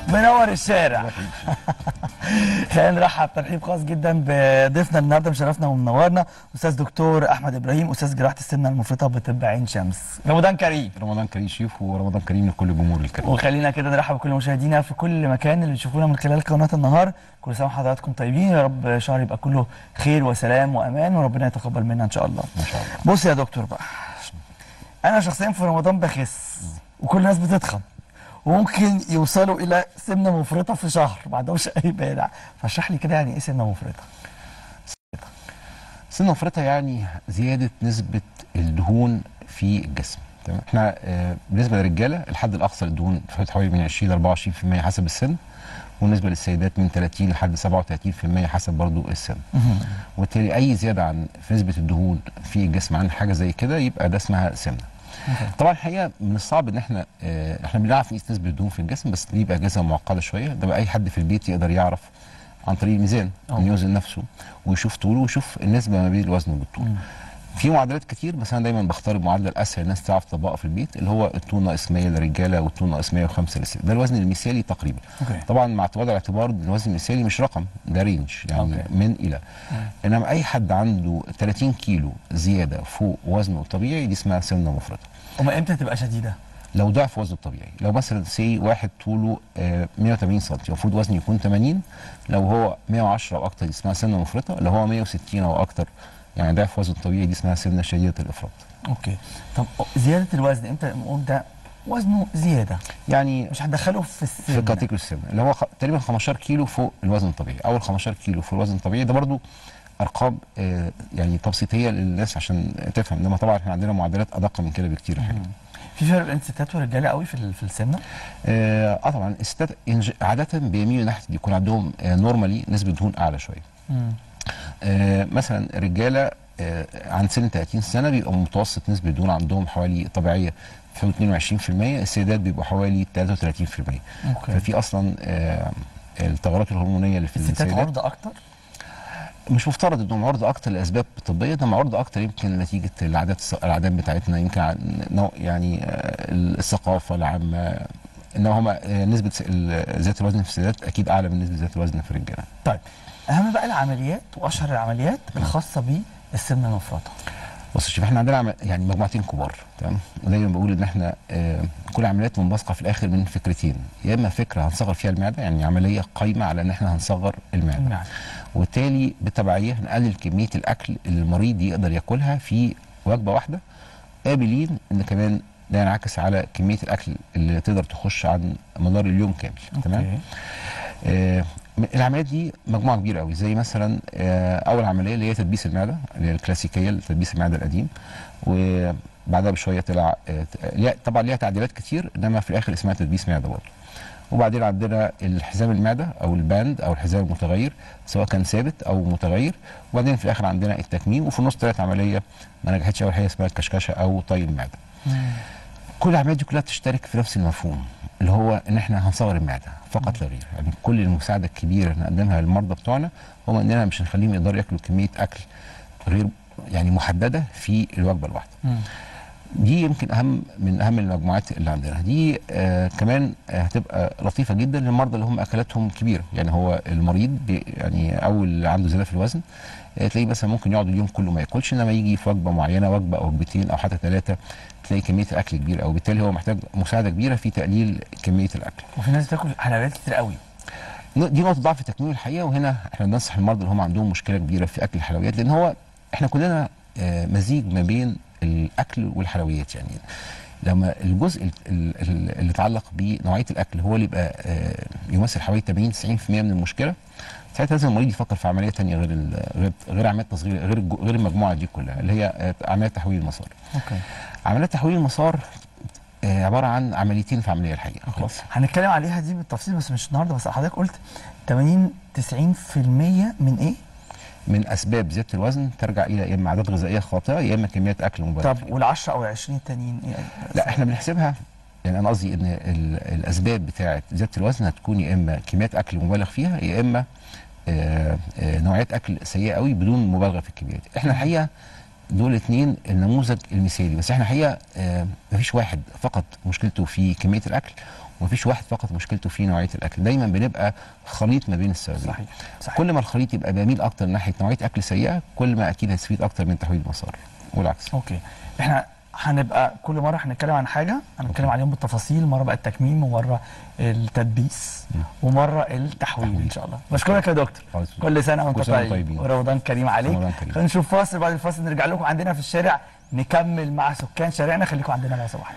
منور الشارع. خلينا نرحب ترحيب خاص جدا بضيفنا النهارده، مشرفنا ومنورنا استاذ دكتور احمد ابراهيم، استاذ جراحه السمنه المفرطه بطب عين شمس. رمضان كريم. رمضان كريم شيف، ورمضان كريم لكل الجمهور الكريم. وخلينا كده نرحب بكل مشاهدينا في كل مكان اللي بيشوفونا من خلال قناه النهار. كل سنه وحضراتكم طيبين، يا رب شهر يبقى كله خير وسلام وامان، وربنا يتقبل منا ان شاء الله. ان شاء الله. بص يا دكتور بقى، انا شخصيا في رمضان بخس وكل الناس بتتخن، وممكن يوصلوا الى سمنه مفرطه في شهر ما عندهمش اي مانع، فاشرح لي كده يعني ايه سمنه مفرطه؟ سمنه مفرطه يعني زياده نسبه الدهون في الجسم. تمام. احنا بالنسبه للرجاله الحد الاقصى للدهون في حوالي من 20 ل 24% حسب السن، وبالنسبه للسيدات من 30 لحد 37% حسب برضو السن. وبالتالي اي زياده في نسبه الدهون في الجسم عن حاجه زي كده يبقى ده اسمها سمنه. طبعا الحقيقه من الصعب ان احنا بنعرف نقيس نسبه الدهون في الجسم، بس دي بقى اجهزه معقده شويه. ده بقى اي حد في البيت يقدر يعرف عن طريق الميزان، انه يوزن نفسه ويشوف طوله ويشوف النسبه ما بين الوزن والطول. في معادلات كتير، بس انا دايما بختار المعادله الاسهل الناس تعرف تطبقها في البيت، اللي هو الطول ناقص 100 للرجاله والطول ناقص 105 للست. ده الوزن المثالي تقريبا. طبعا مع وضع الاعتبار ان الوزن المثالي مش رقم، ده رينج يعني من الى. انما اي حد عنده 30 كيلو زياده فوق وزنه الطبيعي دي اسمها سمنه مفرطه. وما امتى تبقى شديده؟ لو ضعف وزنه الطبيعي. لو مثلا واحد طوله 180 سم، المفروض وزنه يكون 80. لو هو 110 او اكتر دي اسمها سمنه مفرطه. لو هو 160 او اكتر يعني ضعف وزن الطبيعي دي اسمها سمنه شديده الافراط. اوكي. طب زياده الوزن امتى نقول ده وزنه زياده؟ يعني مش هندخله في السمنه، في كاتيجوري السمنه اللي هو تقريبا 15 كيلو فوق الوزن الطبيعي. اول 15 كيلو فوق الوزن الطبيعي ده برضو ارقام يعني تبسيطيه للناس عشان تفهم، انما طبعا احنا عندنا معدلات ادق من كده بكتير الحقيقه. في فرق بين الستات والرجاله قوي في السمنه؟ طبعا الستات عاده بيميلوا ناحيه يكون عندهم نورمالي نسبه دهون اعلى شويه. مثلا الرجاله عن سن 30 سنه بيبقى متوسط نسبه الدهون عندهم حوالي طبيعيه في 22%، السيدات بيبقوا حوالي 33%. ففي اصلا التغيرات الهرمونيه اللي في الستات عرضه اكتر؟ مش مفترض انهم عرضه اكتر لاسباب طبيه، انما عرضه اكتر يمكن نتيجه العادات بتاعتنا، يمكن يعني الثقافه العامه، ان هم نسبه زياده الوزن في السيدات اكيد اعلى من نسبه زياده الوزن في الرجاله. طيب اهم بقى العمليات واشهر العمليات الخاصه بالسمنه المفرطه. بص شوف، احنا عندنا يعني مجموعتين كبار. تمام. ودايما بقول ان احنا كل عمليات منبثقه في الاخر من فكرتين، يا اما فكره هنصغر فيها المعده، يعني عمليه قايمه على ان احنا هنصغر المعده. وبالتالي بالتبعيه نقلل كميه الاكل اللي المريض يقدر ياكلها في وجبه واحده، قابلين ان كمان ده ينعكس على كميه الاكل اللي تقدر تخش عن مدار اليوم كامل. تمام. العمليات دي مجموعه كبيره قوي، زي مثلا اول عمليه اللي هي تدبيس المعده، اللي هي الكلاسيكيه تدبيس المعده القديم، وبعدها بشويه طلع طبعا ليها تعديلات كتير، انما في الاخر اسمها تدبيس معده برضه. وبعدين عندنا الحزام المعده او الباند او الحزام المتغير، سواء كان ثابت او متغير. وبعدين في الاخر عندنا التكميم، وفي النص طلعت عمليه ما نجحتش اول حاجه اسمها الكشكشه او طي المعده. كل العمليات دي كلها بتشترك في نفس المفهوم، اللي هو ان احنا هنصغر المعده فقط لا غير. يعني كل المساعده الكبيره اللي نقدمها للمرضى بتوعنا هو اننا مش هنخليهم يقدروا ياكلوا كميه اكل غير يعني محدده في الوجبه الواحده. دي يمكن من اهم المجموعات اللي عندنا. دي كمان هتبقى لطيفه جدا للمرضى اللي هم اكلاتهم كبيره. يعني هو المريض يعني او اللي عنده زياده في الوزن تلاقيه مثلا ممكن يقعد اليوم كله ما ياكلش، انما يجي في وجبه معينه، وجبه او وجبتين او حتى 3، تلاقي كميه الاكل كبيره، او بالتالي هو محتاج مساعده كبيره في تقليل كميه الاكل. وفي ناس بتاكل حلويات كتير قوي. دي نقطه ضعف التكميم الحقيقه، وهنا احنا بننصح المرضى اللي هم عندهم مشكله كبيره في اكل الحلويات، لان هو احنا كلنا مزيج ما بين الاكل والحلويات. يعني لما الجزء اللي يتعلق بنوعيه الاكل هو اللي يبقى يمثل حوالي 80-90% من المشكله، ساعتها لازم المريض يفكر في عمليه ثانيه غير عمليه تصغير، غير المجموعه دي كلها اللي هي عمليه تحويل المسار. عمليات تحويل المسار عباره عن عمليتين في عمليه الحقيقه. خلاص هنتكلم عليها دي بالتفصيل بس مش النهارده. بس حضرتك قلت 80-90% من ايه؟ من اسباب زياده الوزن ترجع الى يا اما عادات غذائيه خاطئه يا اما كميات اكل مبالغ. طب وال10 او ال20 التانيين ايه؟ لا احنا بنحسبها، يعني انا قصدي ان الاسباب بتاعه زياده الوزن هتكون يا اما كميات اكل مبالغ فيها، يا اما نوعيات اكل سيئه قوي بدون مبالغه في الكميات. احنا الحقيقه دول اتنين النموذج المثالي. بس احنا حقيقه مفيش واحد فقط مشكلته في كميه الاكل، ومفيش واحد فقط مشكلته في نوعيه الاكل، دايما بنبقى خليط ما بين السببين. صحيح. كل ما الخليط يبقى بيميل اكتر ناحيه نوعيه اكل سيئه، كل ما اكيد هيستفيد اكتر من تحويل المسار والعكس. اوكي، احنا هنبقى كل مره هنتكلم عن حاجه، هنتكلم عليهم بالتفاصيل، مره بقى التكميم ومره التدبيس ومره التحويل ان شاء الله. بشكرك يا دكتور، كل سنه وانت طيب ورمضان كريم عليك. خلينا نشوف فاصل، بعد الفاصل نرجع لكم عندنا في الشارع نكمل مع سكان شارعنا. خليكم عندنا مع صباح.